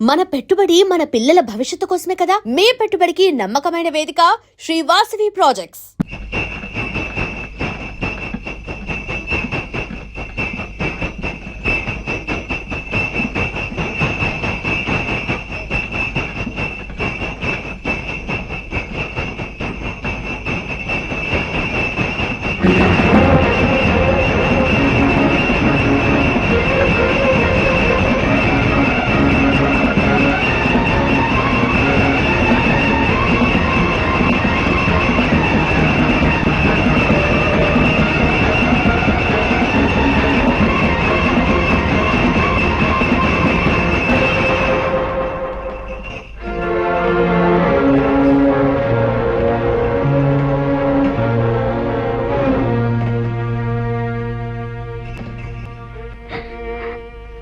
మన పెట్టుబడి మన పిల్లల భవిష్యత్తు కోసమే కదా. మీ పెట్టుబడికి నమ్మకమైన వేదిక శ్రీ వాసవి ప్రాజెక్ట్స్.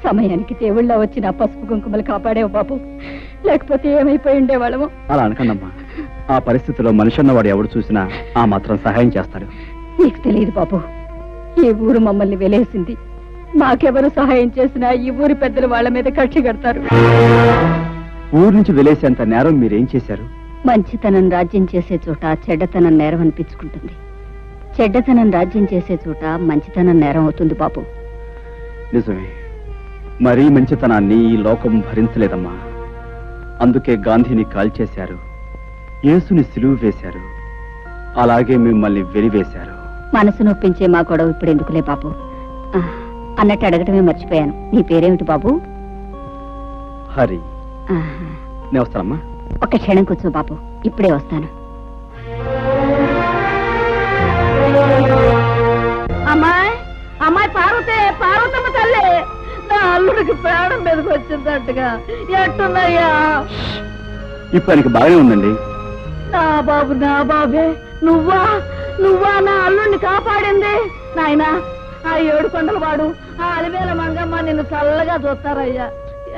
సమయానికి దేవుళ్ళ వచ్చిన పసుపు కుంకుమలు కాపాడేవు బాబు, లేకపోతే ఏమైపోయి ఉండేవాళ్ళము. అలా అనకండమ్మా. ఆ పరిస్థితిలో మనిషి అన్నవాడు ఎవడు చూసినా ఆ మాత్రం సహాయం చేస్తాడు. నీకు తెలియదు బాబు, ఈ ఊరు మమ్మల్ని వెలేసింది. మాకెవరు సహాయం చేసినా ఈ ఊరి పెద్దలు వాళ్ళ మీద కక్షి కడతారు. ఊరు నుంచి వెలేసేంత నేరం మీరేం చేశారు? మంచితనం రాజ్యం చేసే చోట చెడ్డతనం నేరం అనిపించుకుంటుంది. చెడ్డతనం రాజ్యం చేసే చోట మంచితనం నేరం అవుతుంది బాబు. నిజమే, మరీ మంచితనాన్ని ఈ లోకం భరించలేదమ్మా. అందుకే గాంధీని కాల్చేశారు, యేసుని సిలువు వేశారు, అలాగే మిమ్మల్ని వెలివేశారు. మనసు నొప్పించే మా గొడవ ఇప్పుడు ఎందుకులే బాబు. అన్నట్టు అడగటమే మర్చిపోయాను, నీ పేరేమిటి బాబు? హరి. నేను వస్తానమ్మా. ఒక క్షణం కూర్చో బాబు, ఇప్పుడే వస్తాను. అమ్మాయి అమ్మాయి పార్వతే, పార్వతమ్మ తల్లి, నా అల్లుడికి ప్రాణం మీదకి వచ్చిందట్టుగా. ఎట్టున్నాయ్యా? ఇప్పుడు ఆయనకి బాగానే ఉందండి. నా బాబు, నా బాబే, నువ్వా నువ్వా నా అల్లుడిని కాపాడింది? నాయనా, ఆ 7 కొండల వాడు, ఆ అలివేల మంగమ్మ నిన్ను చల్లగా చూస్తారయ్యా.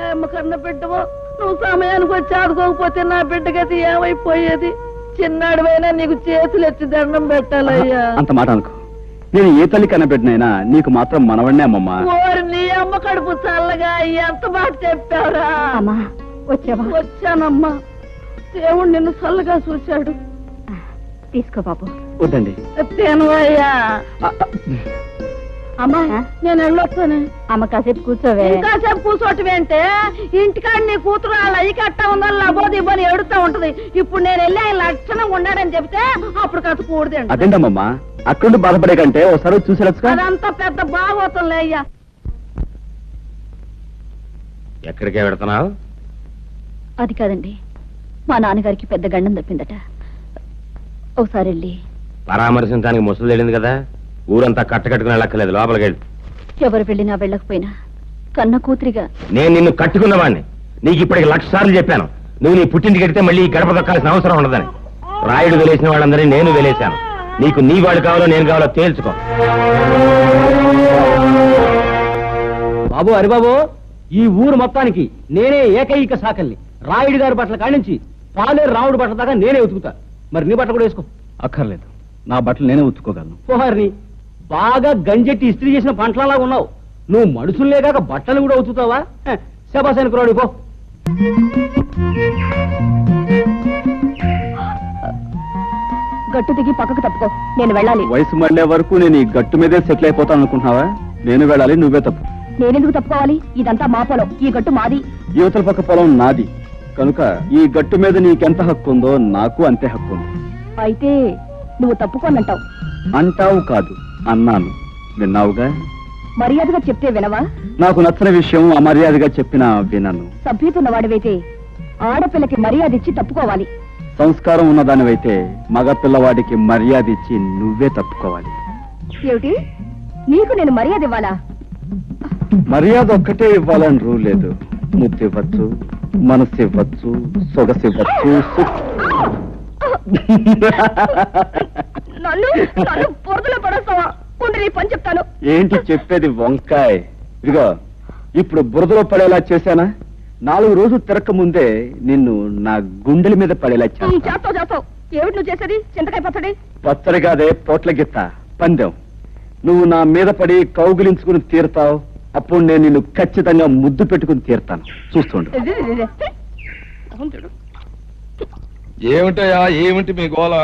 ఏమ కన్న బిడ్డవో, నువ్వు సమయానికి వచ్చి ఆడుకోకపోతే నా బిడ్డగతి ఏమైపోయేది? చిన్నాడువైనా నీకు చేతులు ఎత్తి దండం పెట్టాలయ్యా. అంత మాట అనుకో. నేను ఏ తల్లి కనబెట్టినైనా నీకు మాత్రం మనవడినే అమ్మమ్మా. ఓరి నీ అమ్మ కడుపు చల్లగా ఎంత మాట చెప్పావురా. వచ్చానమ్మా, దేవుడు నిన్ను చల్లగా చూశాడు. తీసుకో బాబు. వద్దండి. తేనయ్యా. అమ్మా, నేను వెళ్ళొస్తాను. అమ్మ కాసేపు కూర్చోవే. కాసేపు కూర్చోటమేంటే, ఇంటికాడ నీ కూతురు వాళ్ళ అయ్యి అట్టా ఉందని లబోదిబ్బని ఏడుతా ఉంటది. ఇప్పుడు నేను వెళ్ళి ఆయన లక్షణంగా ఉన్నాడని చెప్తే అప్పుడు కాస్త కూడదండి. అదేంటమ్మా, అక్కడ బాధపడే కంటే ఒకసారి చూసి అదంతా పెద్ద బాగోతుందిలే అయ్యా. ఎక్కడికే పెడుతున్నావు? అది కాదండి, మా నాన్నగారికి పెద్ద గండం తప్పిందట. ఒకసారి వెళ్ళి పరామర్శించడానికి ముసలు తెలియదు కదా, ఊరంతా కట్టకట్టుకుని వెళ్ళక్కర్లేదు, లోపలికి వెళ్ళి. ఎవరు వెళ్ళినా వెళ్ళకపోయినా కన్న కూతురిగా నేను నిన్ను కట్టుకున్నవాడిని. నీకు ఇప్పటికి 1,00,000 సార్లు చెప్పాను, నువ్వు నీ పుట్టింటికి వెడితే మళ్ళీ ఈ గడప దొక్కాల్సిన అవసరం ఉండదని. రాయుడు వెలేసిన వాళ్ళందరినీ నేను వెలేశాను. నీకు నీ వాడు కావాలో నేను కావాలో తేల్చుకో. బాబు, హరిబాబు, ఈ ఊరు మొత్తానికి నేనే ఏకైక సాకల్ని. రాయుడు గారి బట్టల కానించి పాలేరు రాముడు బట్టల దాకా నేనే ఉతుకుతా. మరి నీ బట్టలు కూడా వేసుకో. అక్కర్లేదు, నా బట్టలు నేనే ఉతుక్కోగలను. పోహారిని బాగా గంజెట్టి ఇస్త్రీ చేసిన పంటలలాగా ఉన్నావు. నువ్వు మనుషుల్లే కాక బట్టలు కూడా ఉతుకుతావా? శబాసానికి రాడు పో. గట్టు దిగి పక్కకు తప్పుకో, నేను వెళ్ళాలి. వయసు మళ్ళే వరకు నేను ఈ గట్టు మీదే సెటిల్ అయిపోతాను అనుకుంటున్నావా? నేను వెళ్ళాలి, నువ్వే తప్పు. నేనెందుకు తప్పుకోవాలి? ఇదంతా మా పొలం, ఈ గట్టు మాది. యువతల పక్క పొలం నాది కనుక ఈ గట్టు మీద నీకెంత హక్కు ఉందో నాకు అంతే హక్కు ఉంది. అయితే నువ్వు తప్పుకోనంటావు. అంటావు కాదు, అన్నాను. విన్నావుగా. మర్యాదగా చెప్తే వినవా? నాకు నచ్చని విషయం అమర్యాదగా చెప్పినా వినను. సభ్యతున్నవాడివైతే ఆడపిల్లకి మర్యాద ఇచ్చి తప్పుకోవాలి. సంస్కారం ఉన్నదానివైతే మగ పిల్లవాడికి మర్యాద ఇచ్చి నువ్వే తప్పుకోవాలి. ఏమిటి, నీకు నేను మర్యాద ఇవ్వాలా? మర్యాద ఒక్కటే ఇవ్వాలని రూల్ లేదు. ముద్దు ఇవ్వచ్చు, మనసు ఇవ్వచ్చు, సొగసు ఇవ్వచ్చు. నన్ను పొరదలో పడేస్తావా? నీ పని చెప్తాను. ఏంటి చెప్పేది వంకాయ్? ఇదిగో, ఇప్పుడు బురదలో పడేలా చేశానా? 4 రోజులు తిరక్క ముందే నిన్ను నా గుండెల మీద పడేలా చేస్తావు. ఏమిటి నువ్వు చేసేది? చింతకాయ పచ్చడి? పచ్చడి కాదే, పోట్ల గిత్త పందెం. నువ్వు నా మీద పడి కౌగిలించుకుని తీరుతావు, అప్పుడు నేను నిన్ను ఖచ్చితంగా ముద్దు పెట్టుకుని తీరుతాను. చూస్తుండు. ఏమిటయా ఏమిటి మీ గోల?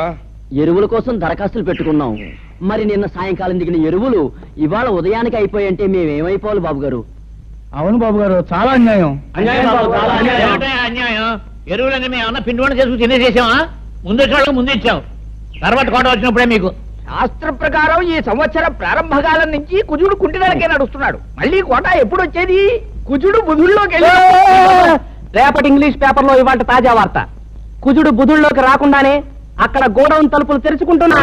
ఎరువుల కోసం దరఖాస్తులు పెట్టుకున్నాం. మరి నిన్న సాయంకాలం దిగిన ఎరువులు ఇవాళ ఉదయానికి అయిపోయంటే మేమేమైపోవాలి బాబు గారు? అవును బాబు గారు, చాలా అన్యాయం. అన్యాయం. ఎరువులన్నీ మేము ఏమన్నా పిండి వంట చేసుకుని తినేసేసామా? ముందు ముందు ఇచ్చాం, తర్వాత కోట వచ్చినప్పుడే మీకు. శాస్త్ర ప్రకారం ఈ సంవత్సరం ప్రారంభకాలం నుంచి కుజుడు కుంటినలకే నడుస్తున్నాడు. మళ్ళీ కోట ఎప్పుడు వచ్చేది? కుజుడు బుధుల్లోకి రేపటి ఇంగ్లీష్ పేపర్ లో ఇవాళ తాజా వార్త. కుజుడు బుధుల్లోకి రాకుండానే అక్కడ గోడౌన్ తలుపులు తెరుచుకుంటున్నా.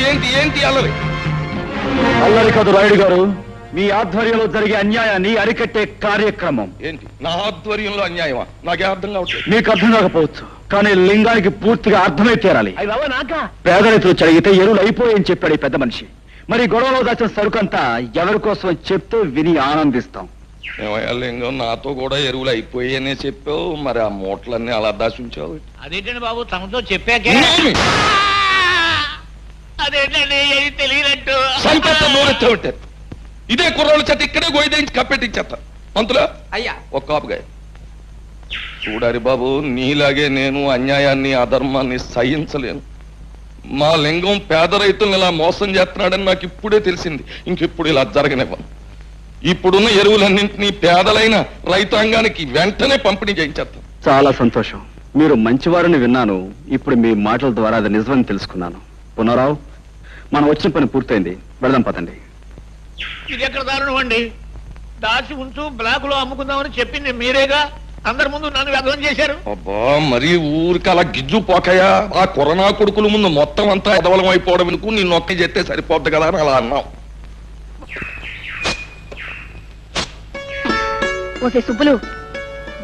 ఏంటి ఏంటి అల్లరి? అల్లరి కాదు రాయుడు గారు, మీ ఆధ్వర్యంలో జరిగే అన్యాయాన్ని అరికట్టే కార్యక్రమం. ఏంటి నా ఆధ్వర్యంలో అన్యాయమా? నాకే అర్థం కావట్లేదు. మీకు అర్థం కాకపోవచ్చు, కానీ లింగానికి పూర్తిగా అర్థమై తీరాలి. పేద రైతులు చదివితే ఎరువులు అయిపోయాయని చెప్పాడు ఈ పెద్ద మనిషి. మరి గొడవలో దాచిన సరుకంతా ఎవరి కోసం చెప్తే విని ఆనందిస్తాం. ఏమయ్యా లింగం, నాతో కూడా ఎరువులు అయిపోయాయనే చెప్పావు, మరి ఆ మూటలన్నీ అలా దాచుంచావు. అదేంటండి బాబు, తమతో చెప్పాకే. అదేంటండి తెలియనట్టు ఉంటారు. ఇదే కుర్రోళ్ళ చేత ఇక్కడే గోయిదేంచి కప్పెట్టించేస్తా. పంతులా అయ్యా ఒక్క కాపుగా చూడారి బాబు, నీలాగే నేను అన్యాయాన్ని అధర్మాన్ని సహించలేను. మా లింగం పేద రైతులను ఇలా మోసం చేస్తున్నాడని నాకు ఇప్పుడే తెలిసింది. ఇంకెప్పుడు ఇలా జరగనివ్వను. ఇప్పుడున్న ఎరువులన్నింటినీ పేదలైన రైతాంగానికి వెంటనే పంపిణీ చేయించేస్తాం. చాలా సంతోషం, మీరు మంచివారని విన్నాను. ఇప్పుడు మీ మాటల ద్వారా అది నిజమని తెలుసుకున్నాను. పునరావు, మనం వచ్చిన పని పూర్తయింది, వెళదాం పదండి. ఇది ఎక్కడ దారుణం అండి? దాచి ఉంచు, బ్లాక్ లో అమ్ముకుందామని చెప్పింది మీరేగా. అందరి ముందు నన్ను వ్యర్థం చేశారు. అబ్బా, మరి ఊరికి అలా గిజ్జు పోకయా? ఆ కరోనా కొడుకుల ముందు మొత్తం అంతా ఎదవలం అయిపోవడం ఎందుకు? నిన్ను ఒక్క చెప్తే సరిపోద్ది కదా అని అలా అన్నావు. ఓసే సుబ్బులు,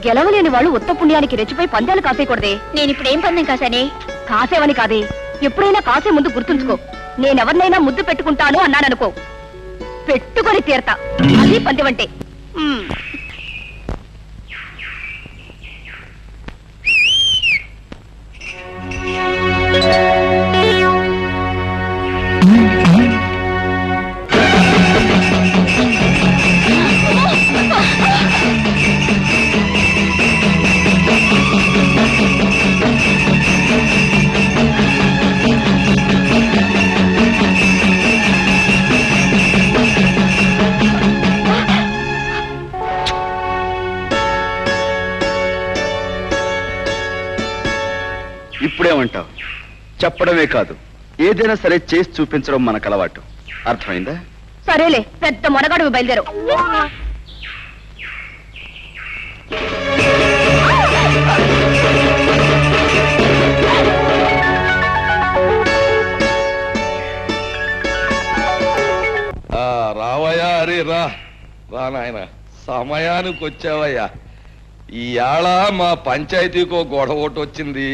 గెలవలేని వాళ్ళు ఉత్త పుణ్యానికి రెచ్చిపోయి పందాలు కాసేయకూడదే. నేను ఇప్పుడు ఏం పందెం కాసానే? కాసేవని కాదే, ఎప్పుడైనా కాసే ముందు గుర్తుంచుకో. నేనెవరినైనా ముద్దు పెట్టుకుంటాను అన్నాననుకో, పెట్టుకొని తీరతా. అది పందెమంటే. ఇప్పుడేమంటావు? చెప్పడమే కాదు, ఏదైనా సరే చేసి చూపించడం మనకు అలవాటు. అర్థమైందా? సరేలే, పెద్ద మొనగాడు బయలుదేరు. రావయ్యా, అరే రా రా నాయన, సమయానికి వచ్చావయ్యా. ఈయాళ మా పంచాయతీకో గొడవ ఒకటి వచ్చింది,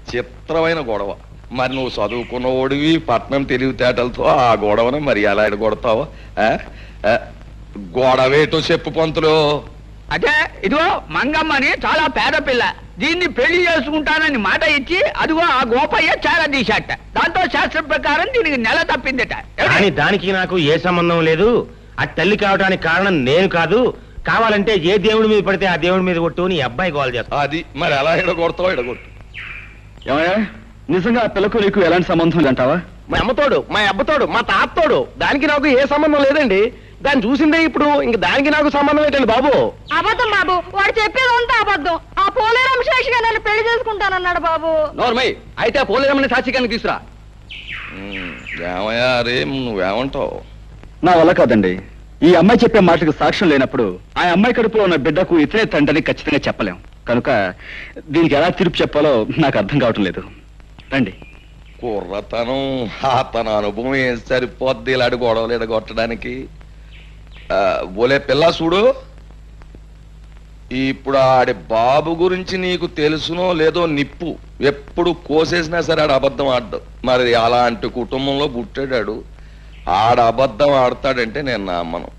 చిత్రమైన గొడవ. మరి నువ్వు చదువుకున్న ఓడివి, పట్నం తెలివితేటలతో ఆ గొడవను మరి ఎలా ఎడగొడతావు? గొడవేటో చెప్పు పంతులు. అంటే ఇదిగో మంగమ్మని చాలా పేద పిల్ల, దీన్ని పెళ్లి చేసుకుంటానని మాట ఇచ్చి అదిగో ఆ గోపయ్య చాలా తీశాట. దాంతో శాస్త్రం ప్రకారం దీనికి నెల తప్పిందట. కానీ దానికి నాకు ఏ సంబంధం లేదు. ఆ తల్లి కావడానికి కారణం నేను కాదు. కావాలంటే ఏ దేవుడి మీద పడితే ఆ దేవుడి మీద కొట్టు నీ అబ్బాయి గోల్ చేస్తా. అది మరి ఎలా ఎడగొడతావు? ఎడగొట్టు. ఏమయ్యా, నిజంగా ఆ పిల్లకు నీకు ఎలాంటి సంబంధం అంటావా? మా అమ్మతోడు, మా అబ్బతోడు, మా తాతోడు, దానికి నాకు ఏ సంబంధం లేదండి. దాన్ని చూసిందే ఇప్పుడు ఇంక దానికి నాకు సంబంధం ఏంటండి బాబు? అబద్ధం బాబు, వాడు చెప్పేదంతా అబద్ధం. ఆ పోలేరం శేషిగా నన్ను పెళ్లి చేసుకుంటానన్నాడు బాబు. నోర్మయ్, అయితే ఆ పోలేరమ్మని సాక్షిగానికి తీసురా. ఏమయ్యా రే, నువ్వేమంటావు? నా వల్ల కాదండి. ఈ అమ్మాయి చెప్పే మాటకు సాక్ష్యం లేనప్పుడు ఆ అమ్మాయి కడుపులో ఉన్న బిడ్డకు ఇతనే తండ్రిని ఖచ్చితంగా చెప్పలేం. కనుక దీనికి ఎలా తీర్పు చెప్పాలో నాకు అర్థం కావటం లేదు. రండి. కుర్రతనం, తన అనుభవం ఏం సరిపోద్ది ఇలాంటి గొడవలు ఎడగొట్టడానికి. బోలే పిల్ల చూడు, ఇప్పుడు ఆడి బాబు గురించి నీకు తెలుసునో లేదో నిప్పు ఎప్పుడు కోసేసినా సరే ఆడ అబద్ధం ఆడ్డు. మరి అలాంటి కుటుంబంలో పుట్టాడాడు, ఆడ అబద్ధం ఆడతాడంటే నేను నమ్మను.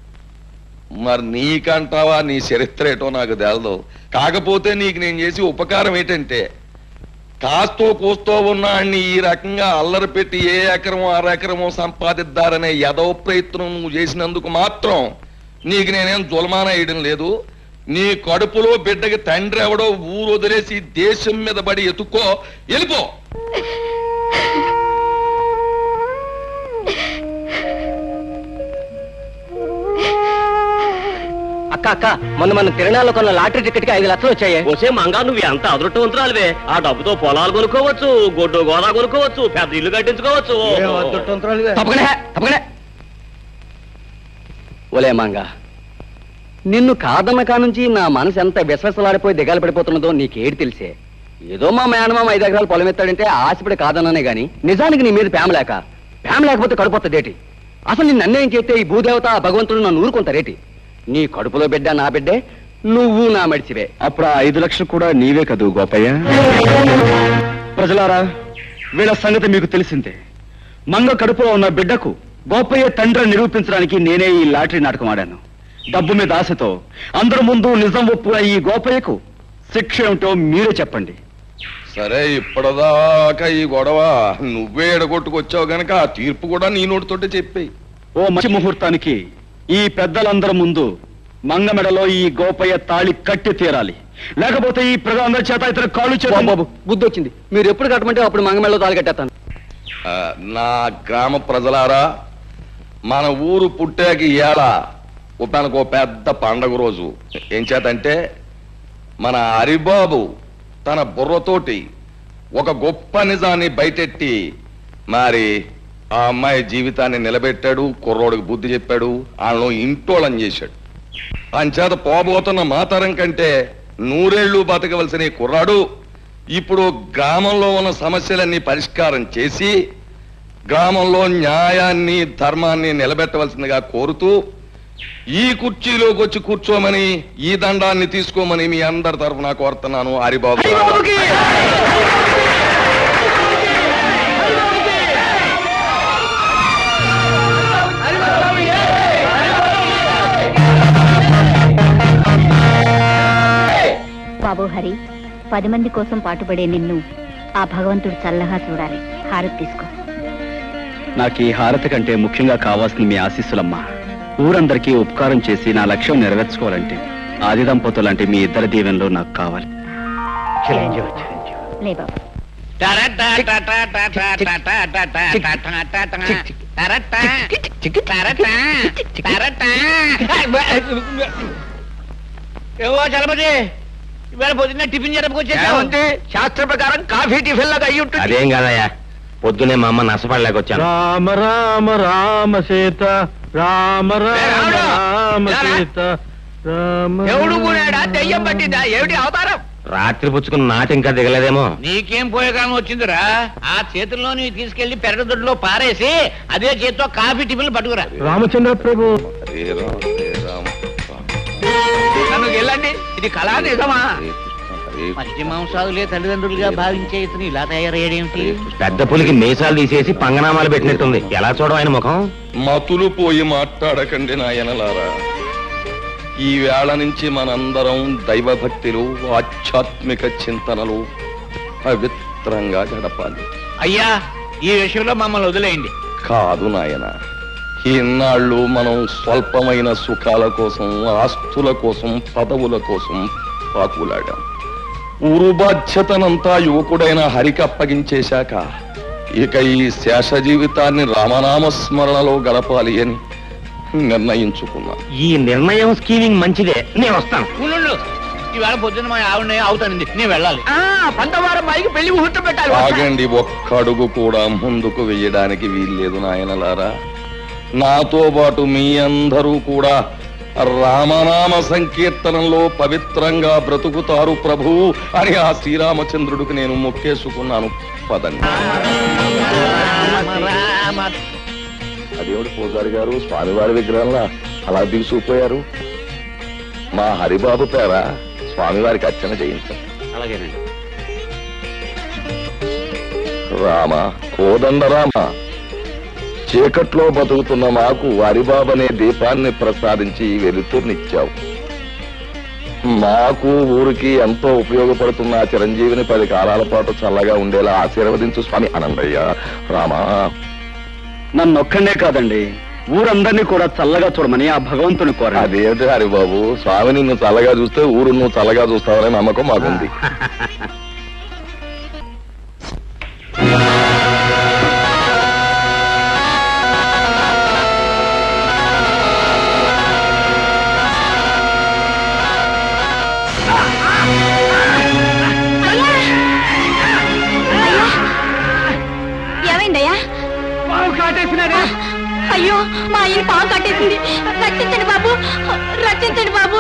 మరి నీకంటావా, నీ చరిత్ర ఏటో నాకు తెలదు. కాకపోతే నీకు నేను చేసి ఉపకారం ఏంటంటే, కాస్తో కూస్తో ఉన్నాన్ని ఈ రకంగా అల్లరి పెట్టి ఏ ఎకరమో అరెకరమో సంపాదిద్దారనే యదవ ప్రయత్నం నువ్వు చేసినందుకు మాత్రం నీకు నేనేం జుల్మాన వేయడం లేదు. నీ కడుపులో బిడ్డకి తండ్రి ఎవడో ఊరు వదిలేసి దేశం మీద పడి ఎత్తుకో, వెళ్ళిపో. అక్క అక్క, మన తిరణాల్లో కొన్న లాటరీ టికెట్ కి 5 లక్షలు వచ్చాయి. వచ్చే మంగా నువ్వు ఎంత అదృష్టవంతురాలివే. ఆ డబ్బుతో పొలాలు కొనుక్కోవచ్చు, గొడ్డు గోదా కొనుక్కోవచ్చు, పెద్ద ఇల్లు కట్టించుకోవచ్చు. తప్పకనే ఒలే మంగా, నిన్ను కాదన్న కానుంచి నా మనసు ఎంత విశ్వసలాడిపోయి దిగాలు పడిపోతున్నదో నీకేడు తెలిసే. ఏదో మా మేనమామ 5 ఎకరాలు పొలం ఎత్తాడంటే ఆశపడి కాదన్నానే గాని నిజానికి నీ మీద ప్రేమ లేకపోతే కడుపుతదేటి. అసలు నిన్ను అన్యాయం చేస్తే ఈ భూదేవత భగవంతుడు నన్ను ఊరుకుంటారేటి. నీ కడుపులో బిడ్డ నా బిడ్డే, నువ్వు నా మడిచివే. అప్పుడు ఆ 5 లక్షలు కూడా నీవే కదూ గోపయ్య. ప్రజలారా, వీళ్ళ సంగతి మీకు తెలిసిందే. మంగ కడుపులో ఉన్న బిడ్డకు గోపయ్య తండ్రి నిరూపించడానికి నేనే ఈ లాటరీ నాటకం ఆడాను. డబ్బు మీద ఆశతో అందరి ముందు నిజం ఒప్పున ఈ గోపయ్యకు శిక్ష ఏమిటో మీరే చెప్పండి. సరే, ఇప్పటిదాకా ఈ గొడవ నువ్వే ఎడగొట్టుకొచ్చావు గనక ఆ తీర్పు కూడా నీ నోటితోటే చెప్పేయి. ఓ మంచి ముహూర్తానికి ఈ పెద్దలందరి ముందు మంగ మెడలో ఈ గోపయ్య తాళి కట్టి తీరాలి. లేకపోతే ఈ ప్రజలందరి చేత ఇతర కాళ్ళు చేత. బాబు, బుద్ధి వచ్చింది. మీరు ఎప్పుడు కట్టమంటే అప్పుడు మంగమెళ్ళలో తాళి కట్టేస్తాను. నా గ్రామ ప్రజలారా, మన ఊరు పుట్టాక ఇవాళ మనకు పెద్ద పండగ రోజు. ఏం చేతంటే, మన హరిబాబు తన బుర్రతోటి ఒక గొప్ప నిజాన్ని బయటెట్టి మరి ఆ అమ్మాయి జీవితాన్ని నిలబెట్టాడు. కుర్రోడికి బుద్ధి చెప్పాడు, వాళ్ళను ఇంటోళం చేశాడు. అంచేత పోబోతున్న మాతరం కంటే 100 ఏళ్ళు బతకవలసిన ఈ కుర్రాడు ఇప్పుడు గ్రామంలో ఉన్న సమస్యలన్నీ పరిష్కారం చేసి గ్రామంలో న్యాయాన్ని ధర్మాన్ని నిలబెట్టవలసిందిగా కోరుతూ ఈ కుర్చీలోకి వచ్చి కూర్చోమని, ఈ దండాన్ని తీసుకోమని మీ అందరి తరఫున కోరుతున్నాను. హరిబాబు బాబు హరి, 10 మంది కోసం పాటుపడే నిన్ను ఆ భగవంతుడు చల్లగా చూడాలి. హారతి తీసుకో. నాకు ఈ హారతి కంటే ముఖ్యంగా కావాల్సింది మీ ఆశీస్సులమ్మా. ఊరందరికీ ఉపకారం చేసి నా లక్ష్యం నెరవేర్చుకోవాలంటే ఆది దంపతులంటే మీ ఇద్దరి దీవెనలో నాకు కావాలి. లే బాబు. ఏవో చలపతి, ఇవాళ పొద్దున్న టిఫిన్ జరపకొచ్చేది శాస్త్ర ప్రకారం కాఫీ టిఫిన్ లాగా అయ్యి ఉంటుంది. అదేం కాదయ్యా, పొద్దునే మా అమ్మ నష్టపడలేకొచ్చాను. రామ రామ రామ సీత, రామ రామ రామ సీత, రామ. ఎవడు కూడాడా, దెయ్యం పట్టిందా ఏమిటి అవతారం? రాత్రి పుచ్చుకున్న నాటి ఇంకా దిగలేదేమో. నీకేం పోయేకాలం వచ్చిందిరా? ఆ చేతుల్లో నీ తీసుకెళ్లి పెరగదొడ్లో పారేసి అదే చేతితో కాఫీ టిఫిన్లు పట్టుకురా. రామచంద్ర ప్రభు, నన్ను వెళ్ళండి. ఇది కళా నిజమా? మధ్య మాంసాదులే తల్లిదండ్రులుగా భావించే ఇతను ఇలా తయారయ్యేదేమిటి? పెద్ద పులికి మీసాలు తీసేసి పంగనామాలు పెట్టినట్టుంది. ఎలా చూడడం ఆయన ముఖం? మతులు పోయి మాట్లాడకండి నాయనలారా. ఈ వేళ నుంచి మనందరం దైవభక్తిలో ఆధ్యాత్మిక చింతనలు పవిత్రంగా గడపాలి. అయ్యా, ఈ విషయంలో మమ్మల్ని వదిలేయండి. కాదు నాయన, ఇన్నాళ్ళు మనం స్వల్పమైన సుఖాల కోసం, ఆస్తుల కోసం, పదవుల కోసం పాకులాడాం. ఊరు బాధ్యతనంతా యువకుడైన హరికి అప్పగించేశాక ఇక ఈ శేష జీవితాన్ని రామనామ స్మరణలో గడపాలి అని నిర్ణయించుకున్నా. ఈ నిర్ణయం స్కీమింగ్ మంచిదే, నేను వస్తాను. ఉండు, ఈవేళ పొద్దున్న మా ఆవిడ అవుతానండి, నేను వెళ్ళాలి. పంతవారం మైకి పెళ్లి ముహూర్తం పెట్టాలి. ఆగండి, ఒక్క అడుగు కూడా ముందుకు వెయ్యడానికి వీల్లేదు నాయనలారా. నాతో పాటు మీ అందరూ కూడా రామనామ సంకీర్తనంలో పవిత్రంగా బ్రతుకుతారు ప్రభువు అని ఆ శ్రీరామచంద్రుడికి నేను మొక్కేసుకున్నాను. పదండి. అదేమిటి పూజారి గారు స్వామివారి విగ్రహంలా అలా దిగుసిపోయారు? మా హరిబాబు పేర స్వామివారికి అర్చన చేయించారు. అలాగేనండి. రామ కోదండ రామ, చీకట్లో బతుకుతున్న మాకు హరిబాబనే దీపాన్ని ప్రసాదించి వెలుతుర్నిచ్చావు. మాకు ఊరికి ఎంతో ఉపయోగపడుతున్న ఆ చిరంజీవిని 10 కాలాల పాటు చల్లగా ఉండేలా ఆశీర్వదించు స్వామి. ఆనందయ్య రామా. నన్నొక్కడే కాదండి, ఊరందరినీ కూడా చల్లగా చూడమని ఆ భగవంతుని కోర. అదేమిటి హరిబాబు, స్వామి నిన్ను చల్లగా చూస్తే ఊరు నువ్వు చల్లగా చూస్తావనే నమ్మకం మాకుంది. ఏమైందయ్యా? అయ్యో, మా ఆయన పాము కట్టేసింది. రక్షించండి బాబు, రక్షించండి బాబు.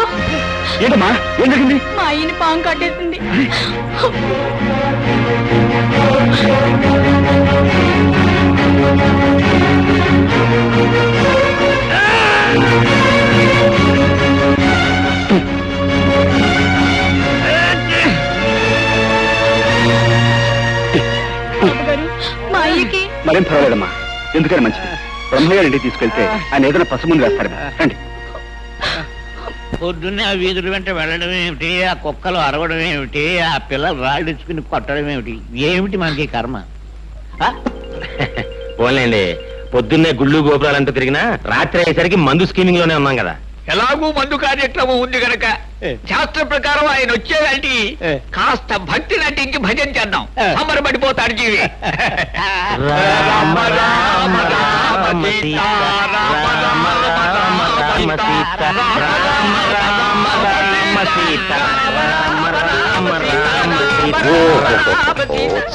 ఏంటమ్మా, ఏం జరిగింది? మా ఆయన పాము కట్టేసింది. మా అయ్యకి మరేం పర్వాలేదమ్మా, ఎందుకని మంచిది. బ్రహ్మయ్య ఇంటికి తీసుకెళ్తే ఆయన ఏదైనా పసు ముందు వేస్తారు. రండి. పొద్దున్నే ఆ వీధుల వెంట వెళ్ళడం ఏమిటి, ఆ కుక్కలు అరవడం ఏమిటి, ఆ పిల్లలు రాళ్ళిచ్చుకుని కొట్టడం ఏమిటి, ఏమిటి మనకి కర్మ? పోలేండి, పొద్దున్నే గుళ్ళు గోపురాలంటూ తిరిగినా రాత్రి అయ్యేసరికి మందు స్కీమింగ్ లోనే ఉన్నాం కదా. ఎలాగూ మందు కార్యక్రమం ఉంది గనక శాస్త్ర ప్రకారం ఆయన వచ్చేదానికి కాస్త భక్తి నటించి భజన చేద్దాం. అమరపడిపోతాడు జీవి. రామ రామ రామ సీతా రామ రామ రామ సీతా రామ రామ రామ సీతా రామ రామ రామ సీతా.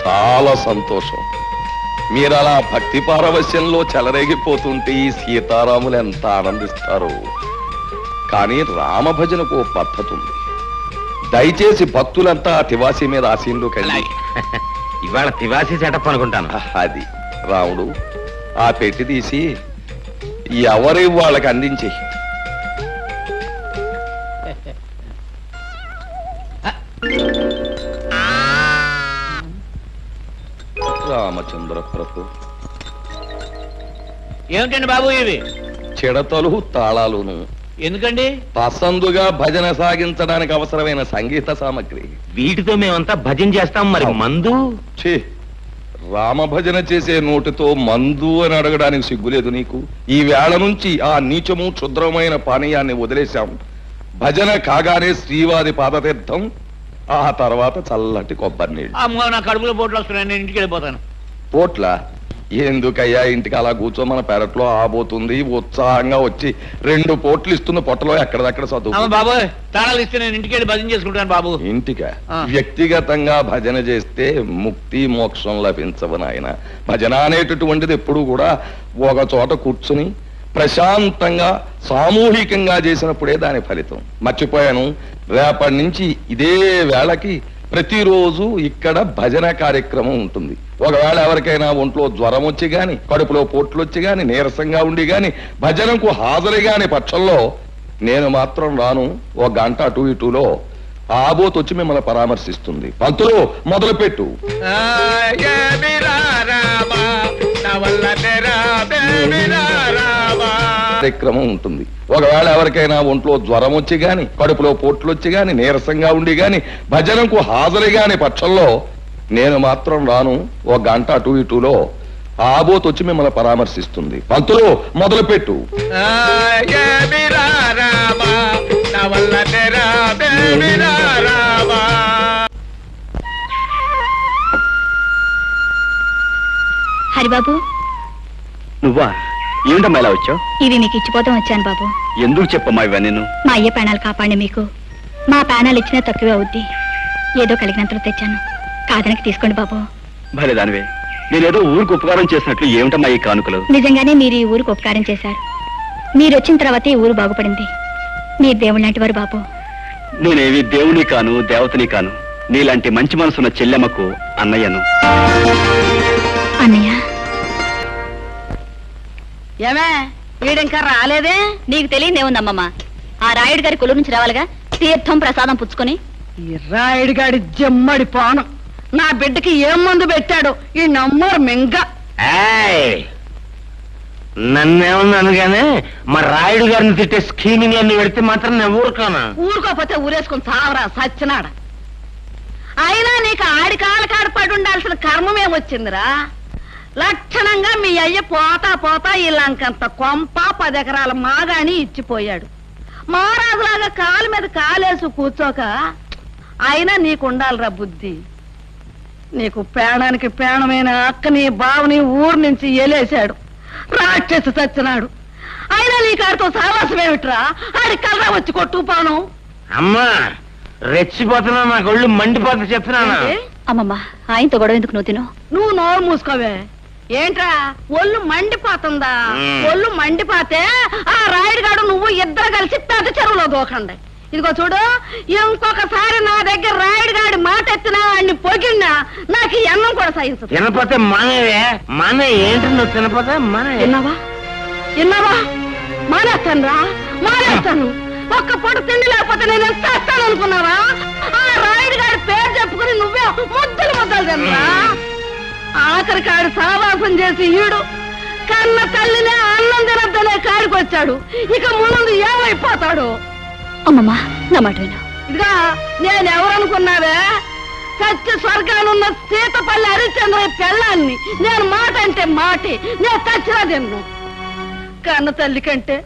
చాలా సంతోషం. మీరు అలా భక్తి పారవశ్యంలో చెలరేగిపోతుంటే ఈ సీతారాములు ఎంత ఆనందిస్తారు. కానీ రామభజనకు ఓ పద్ధతి ఉంది. దయచేసి భక్తులంతా తివాసి మీద ఆశీనులోకి వెళ్ళి. ఇవాళ తివాసి సెటప్ అనుకుంటాను. అది రాముడు, ఆ పెట్టి తీసి ఎవరి వాళ్ళకి అందించి. రామచంద్ర ప్రభు, ఏమిటండి బాబు ఇవి? చిడతలు తాళాలును. ఎందుకండి? పసందుగా భజన సాగించడానికి అవసరమైన సంగీత సామగ్రి. వీటితో మేమంతా భజన చేస్తాం. మరి మందు? ఛీ, రామభజన చేసే నోటితో మందు అని అడగడానికి సిగ్గులేదు నీకు? ఈ వేళ నుంచి ఆ నీచము క్షుద్రమైన పానీయాన్ని వదిలేశాం. భజన కాగానే శ్రీవారి పాదతీర్థం, ఆ తర్వాత చల్లటి కొబ్బరి నీళ్ళు. అమ్మో, నా కడుపులో పోట్లు వస్తున్నాయి, నేను ఇంటికి వెళ్ళిపోతాను. పోట్ల ఎందుకయ్యా, ఇంటికి అలా కూర్చో, మన పెరట్లో ఆబోతుంది. ఉత్సాహంగా వచ్చి 2 పోట్లు ఇస్తున్న పొట్టలో ఎక్కడదక్కడ చదువు. బాబోయ్, తాళాలు ఇస్తే నేను ఇంటికి వెళ్ళి భజన చేసుకుంటాను బాబు. ఇంటికా? వ్యక్తిగతంగా భజన చేస్తే ముక్తి మోక్షం లభించవు నాయన. భజన అనేటటువంటిది ఎప్పుడు కూడా ఒక చోట కూర్చుని ప్రశాంతంగా సామూహికంగా చేసినప్పుడే దాని ఫలితం. మర్చిపోయాను, రేపటి నుంచి ఇదే వేళకి ప్రతిరోజు ఇక్కడ భజన కార్యక్రమం ఉంటుంది. ఒకవేళ ఎవరికైనా ఒంట్లో జ్వరం వచ్చి గాని, కడుపులో పోట్లు వచ్చి గాని, నీరసంగా ఉండి గాని, భజనకు హాజరు గాని పక్షంలో నేను మాత్రం రాను. 1 గంట అటు ఇటులో ఆబోత్ వచ్చి మిమ్మల్ని పరామర్శిస్తుంది. పంతులు మొదలుపెట్టు. కార్యక్రమం ఉంటుంది. ఒకవేళ ఎవరికైనా ఒంట్లో జ్వరం వచ్చి గాని, కడుపులో పోట్లు వచ్చి గాని, నీరసంగా ఉండి గాని, భజనకు హాజరు గాని పక్షంలో నేను మాత్రం రాను. 1 గంట అటు ఇటులో ఆబోత్ వచ్చి మిమ్మల్ని పరామర్శిస్తుంది. పంతులు మొదలుపెట్టు. హరిబాబు, నువ్వా? ఏమిటమ్మా ఇలా వచ్చావు? ఇవి మీకు ఇచ్చిపోతాం వచ్చాను బాబు. ఎందుకు చెప్పమ్మా ఇవన్నీ? మా అయ్య ప్రాణాలు కాపాడి మీకు మా ప్రాణాలు ఇచ్చినా తక్కువే అవుద్ది. ఏదో కలిగినంతలో తెచ్చాను, కాదనకి తీసుకోండి బాబు. భలే దానివే, నేనేదో ఊరికి ఉపకారం చేసినట్లు ఏమిటమ్మా ఈ కానుకలు? నిజంగానే మీరు ఈ ఊరికి ఉపకారం చేశారు. మీరు వచ్చిన తర్వాత ఈ ఊరు బాగుపడింది. మీరు దేవుడు లాంటి వారు బాబు. నేనేవి దేవుని కాను, దేవతని కాను. నీలాంటి మంచి మనసున్న చెల్లెమ్మకు అన్నయ్యను. అన్నయ్య, ఏమే వీడింకా రాలేదే? నీకు తెలియదేముందమ్మమ్మ, ఆ రాయుడు గారి కొలు నుంచి రావాలిగా తీర్థం ప్రసాదం పుచ్చుకొని. ఈ రాయుడిగాడి జమ్మడి పానం నా బిడ్డకి ఏం మందు పెట్టాడు ఈ నమ్మరు మింగ. నన్నేమన్నాను గానీ మా రాయుడు గారిని తిట్టే స్కీమింగ్ అన్ని పెడితే మాత్రం నేను ఊరుకోనా? ఊరుకోపోతే ఊరేసుకుని చావరా సచ్చినాడ. అయినా నీకు ఆడి కాళ్ళ కాడ పడి ఉండాల్సిన కర్మమేమొచ్చిందిరా? లక్షణంగా మీ అయ్య పోతా పోతా ఈ లంకంత కొంప 10 ఎకరాల మాగాని ఇచ్చిపోయాడు. మహారాజులాగా కాలు మీద కాలేసి కూర్చోక అయినా నీకుండాలిరా బుద్ధి. నీకు ప్రాణానికి ప్రాణమైన అక్కని బావని ఊరు నుంచి ఏలేశాడు, రాక్షసి చచ్చినాడు. అయినా నీ కాడితో సావాసమేమిట్రా? ఆడి కలరా వచ్చి కొట్టు పాను. అమ్మా రెచ్చిపోతున్నా, నాకు ఒళ్ళు మండిపోతా చెప్తున్నాను. అమ్మమ్మ, ఆయనతో గొడవ ఎందుకు నువ్వు తిను? నువ్వు నోరు మూసుకోవే. ఏంట్రా ఒళ్ళు మండిపోతుందా? ఒళ్ళు మండిపోతే ఆ రాయుడుగాడు నువ్వు ఇద్దరు కలిసి పెద్ద చెరువులో దూకండి. ఇదిగో చూడు, ఇంకొకసారి నా దగ్గర రాయుడుగాడి మాట ఎత్తినా వాడిని పొగిడినా నాకు ఈ అన్నం కూడా సహించదు. తినపోతే మానేవే, మానే. ఏంటి నువ్వు తినపోతే మానే. విన్నావా? మానేస్తాను రా, మానేస్తాను. ఒక్క పూట తిండి లేకపోతే నేను ఎంత వస్తాను అనుకున్నావా? ఆ రాయుడుగాడి పేరు చెప్పుకుని నువ్వే ముద్దలు తినరా? ఆఖరి కాడు సావాసం చేసి ఈడు కన్న తల్లినే అన్నం తినద్దనే కాడికి వచ్చాడు. ఇక ముందు ఏమైపోతాడు? అమ్మమ్మ, నా మాట విను. ఇదిగా నేనెవరనుకున్నావే? సత్య స్వర్గానున్న సీతపల్లి హరిశ్చంద్ర పెళ్ళాన్ని. నేను మాట అంటే మాటి, నేను చచ్చినా తిన్ను. కన్న తల్లి కంటే,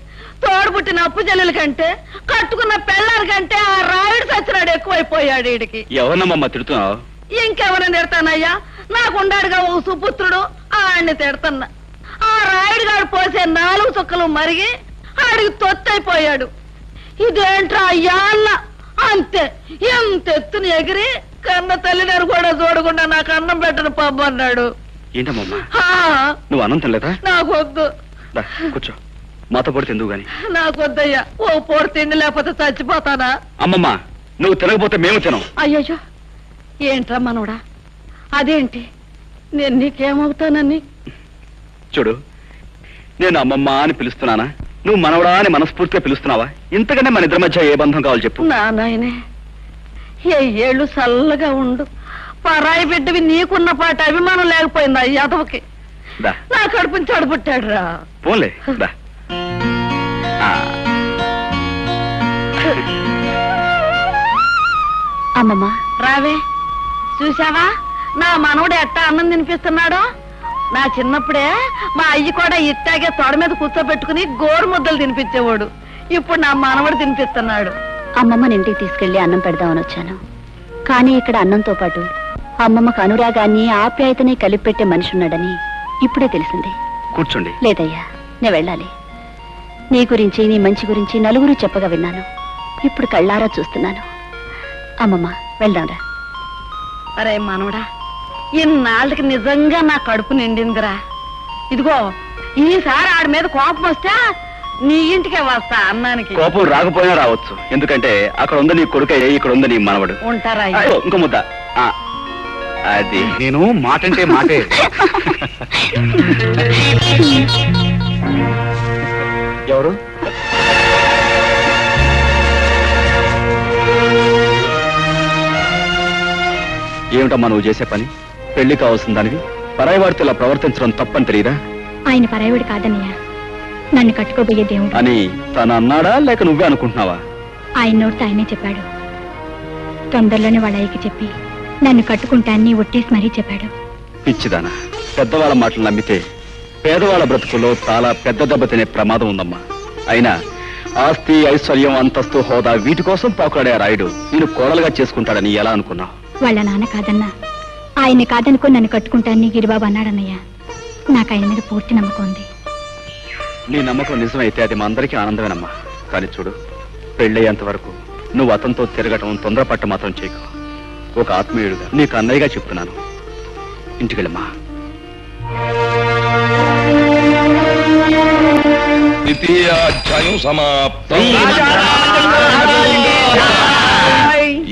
తోడుబుట్టిన అప్పు చెల్లెల కంటే, కట్టుకున్న పెళ్ళారి కంటే ఆ రాయుడు సచ్చినాడు ఎక్కువైపోయాడు వీడికి. ఎవరినమ్మా తిడుతున్నావు? ఇంకెవరని తిడతానయ్యా? నాకుండాడుగా ఓ సుపుత్రుడు, ఆడిని తిడతన్నా. ఆ రాయుడుగాడు పోసే 4 చుక్కలు మరిగి ఆడికి తొత్తైపోయాడు. ఇదేంట్రా అయ్యా అన్న అంతే. ఎంత ఎత్తుని ఎగిరి కన్న తల్లిదారు కూడా చూడకుండా నాకు అన్నం పెట్టను పబ్బు అన్నాడు. ఏంటమ్మా నువ్వు అన్నం తినలేదా? నాకొద్దు. కూర్చో, మాతో పొడి తిందువు గాని. నాకొద్దయ్యా, ఓ పూట తిండి లేకపోతే చచ్చిపోతానా? అమ్మమ్మ, నువ్వు తినకపోతే మేము తినం. అయ్యయ్యో, ఏంట్రా మనోడా? అదేంటి, నేను నీకేమవుతానని? చూడు, నేను అమ్మమ్మ అని పిలుస్తున్నానా, నువ్వు మనవడా అని మనస్ఫూర్తిగా పిలుస్తున్నావా? ఇంతకంటే మన ఇద్దరి మధ్య ఏ బంధం కావాలి చెప్పు. నా నాయనే, ఏ ఏళ్ళు చల్లగా ఉండు. పరాయి బిడ్డవి నీకున్న పాట అభిమానం లేకపోయింది ఆ యాదవకి. నా కడుపుని చెడబుట్టాడు రా. పోన్లే దా. అమ్మమ్మ, రావే. చూసావా నా మనవడు ఎట్టా అన్నం తినిపిస్తున్నాడో? నా చిన్నప్పుడే మా అయ్యి కూడా ఇట్టాగే తొడ మీద కూర్చోబెట్టుకుని గోరు ముద్దలు తినిపించేవాడు. ఇప్పుడు నా మనవడు తినిపిస్తున్నాడు. అమ్మమ్మని ఇంటికి తీసుకెళ్లి అన్నం పెడదామని వచ్చాను. కానీ ఇక్కడ అన్నంతో పాటు అమ్మమ్మకు అనురాగాన్ని ఆప్యాయతని కలిపి పెట్టే మనిషి ఉన్నాడని ఇప్పుడే తెలిసింది. కూర్చోండి. లేదయ్యా, నేను వెళ్ళాలి. నీ గురించి, నీ మంచి గురించి నలుగురు చెప్పగా విన్నాను. ఇప్పుడు కళ్ళారా చూస్తున్నాను. అమ్మమ్మ, వెళ్దాంరా. అరే మనవడా, ఇన్నాళ్ళకి నిజంగా నా కడుపు నిండిందిరా. ఇదిగో, ఈసారి ఆడి మీద కోపం వస్తే నీ ఇంటికే వస్తా అన్నానికి. కోపం రాకపోయినా రావచ్చు, ఎందుకంటే అక్కడ ఉంది నీ కొడుకయ్య, ఇక్కడ ఉంది నీ మనవడు. ఉంటారా? ఇంకో ముద్ద. అది నేను మాటంటే మాటే. ఎవరు? ఏమిటమ్మా నువ్వు చేసే పని? పెళ్లి కావాల్సిన దానివి పరాయి వాడితో ఇలా ప్రవర్తించడం తప్పని తెలియదా? ఆయన పరాయుడు కాదన్నయ్య, నన్ను కట్టుకోబోయే దేవుడు అని తను అన్నాడా, లేక నువ్వే అనుకుంటున్నావా? ఆయన నోటితో ఆయనే చెప్పాడు. తొందరలోనే వాళ్ళ అయ్యకి చెప్పి నన్ను కట్టుకుంటాన్ని ఒట్టేసి మరీ చెప్పాడు. పిచ్చిదానా, పెద్దవాళ్ళ మాటలు నమ్మితే పేదవాళ్ళ బ్రతుకుల్లో చాలా పెద్ద దెబ్బ తినే ప్రమాదం ఉందమ్మా. అయినా ఆస్తి, ఐశ్వర్యం, అంతస్తు, హోదా వీటి కోసం పాకులాడే రాయుడు నేను కోడలుగా చేసుకుంటాడని ఎలా అనుకున్నావు? వాళ్ళ నాన్న కాదన్నా, ఆయన కాదనుకో నన్ను కట్టుకుంటాన్ని గిరిబాబు అన్నాడన్నయ్య. నాకు ఆయన మీద పూర్తి నమ్మకం ఉంది. నీ నమ్మకం నిజమైతే అది మా అందరికీ ఆనందమేనమ్మా. కానీ చూడు, పెళ్ళయ్యేంత వరకు నువ్వు అతనితో తిరగటం తొందరపట్ట మాత్రం చేయకు. ఒక ఆత్మీయుడుగా నీకు అన్నయ్యగా చెప్తున్నాను. ఇంటికెళ్ళమ్మా. ద్వితీయాధ్యాయం సమాప్తం.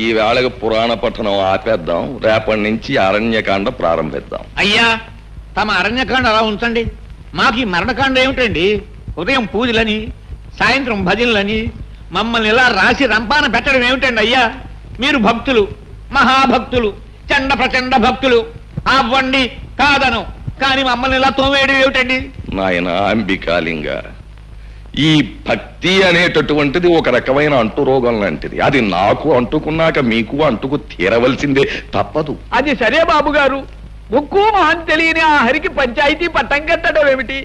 ఈ వేళకి పురాణ పఠనం ఆపేద్దాం. రేపటి నుంచి అరణ్యకాండ ప్రారంభిద్దాం. అయ్యా, తమ అరణ్యకాండ అలా ఉంచండి. మాకు ఈ మరణకాండ ఏమిటండి? ఉదయం పూజలని, సాయంత్రం భజనలని మమ్మల్ని ఇలా రాసి రంపాన పెట్టడం ఏమిటండి అయ్యా? మీరు భక్తులు, మహాభక్తులు, చండ ప్రచండ భక్తులు. అవ్వండి కాదను, కానీ మమ్మల్ని ఇలా తోమేయడం ఏమిటండి? నాయన అంబికాలింగ, ఈ భక్తి అనేటటువంటిది ఒక రకమైన అంటురోగం లాంటిది. అది నాకు అంటుకున్నాక మీకు అంటుకు తీరవలసిందే, తప్పదు. అది సరే బాబు గారు, ముక్కు మొహం తెలియని ఆ హరికి పంచాయతీ పట్టం కట్టడం ఏమిటి?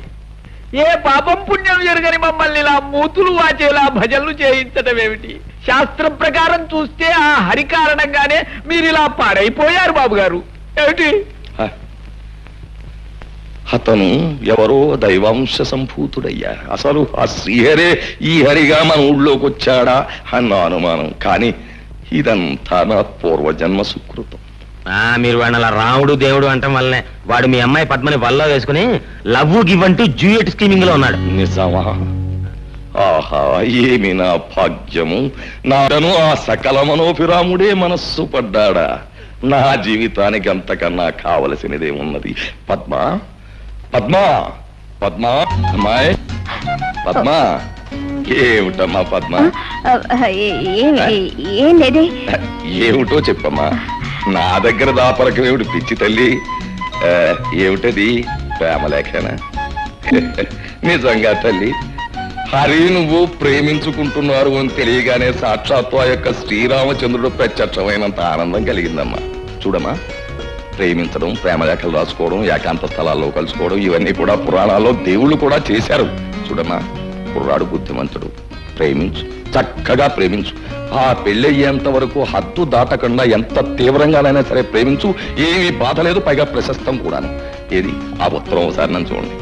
ఏ పాపం పుణ్యం జరగని మమ్మల్ని ఇలా మూతులు వాచేలా భజనలు చేయించడం ఏమిటి? శాస్త్రం ప్రకారం చూస్తే ఆ హరి కారణంగానే మీరు ఇలా పాడైపోయారు బాబు గారు. ఏమిటి? అతను ఎవరో దైవాంశ సంభూతుడయ్యా. అసలు ఆ శ్రీహరే ఈ హరిగా మన ఊళ్ళోకి వచ్చాడా అన్న అనుమానం. కానీ ఇదంతా నా పూర్వజన్మ సుకృతం. మీరు వాడిని అలా రాముడు దేవుడు అంటాం వల్లనే వాడు మీ అమ్మాయి పద్మని వల్ల వేసుకుని లవ్ గివ్ అంటూ జ్యూయట్ స్కీమింగ్ లో ఉన్నాడు. నిజమా? ఆహా, ఏమి నా భాగ్యము! నాను ఆ సకల మనోభిరాముడే మనస్సు పడ్డాడా? నా జీవితానికి అంతకన్నా కావలసినదేమున్నది? పద్మా, పద్మా, పద్మా, అమ్మాయి పద్మా. ఏమిటమ్మా పద్మ? ఏం లేదే. ఏమిటో చెప్పమ్మా. నా దగ్గర దాపరకం ఏమిటి పిచ్చి తల్లి? ఏమిటది? ప్రేమలేఖన? నిజంగా తల్లి, హరి నువ్వు ప్రేమించుకుంటున్నారు అని తెలియగానే సాక్షాత్తు ఆ యొక్క శ్రీరామచంద్రుడు ప్రత్యక్షమైనంత ఆనందం కలిగిందమ్మా. చూడమ్మా, ప్రేమించడం, ప్రేమలేఖలు రాసుకోవడం, ఏకాంత స్థలాల్లో కలుసుకోవడం, ఇవన్నీ కూడా పురాణాల్లో దేవుళ్ళు కూడా చేశారు. చూడమ్మా, కుర్రాడు బుద్ధిమంతుడు, ప్రేమించు, చక్కగా ప్రేమించు. ఆ పెళ్ళయ్యేంత వరకు హద్దు దాటకుండా ఎంత తీవ్రంగానైనా సరే ప్రేమించు. ఏమీ బాధ లేదు, పైగా ప్రశస్తం కూడాను. ఏది ఆ ఉత్తరం ఒకసారి నన్ను చూడండి.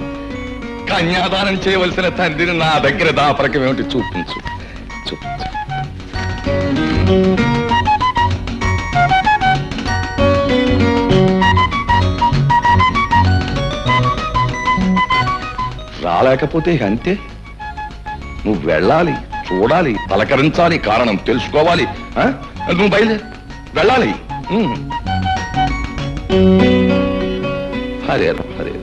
కన్యాదానం చేయవలసిన తండ్రిని నా దగ్గర దాపరకం ఏమిటి? చూపించు, చూపించు. రాలేకపోతే అంతే. నువ్వు వెళ్ళాలి, చూడాలి, పలకరించాలి, కారణం తెలుసుకోవాలి. నువ్వు బయలుదేరి వెళ్ళాలి. అదే అదే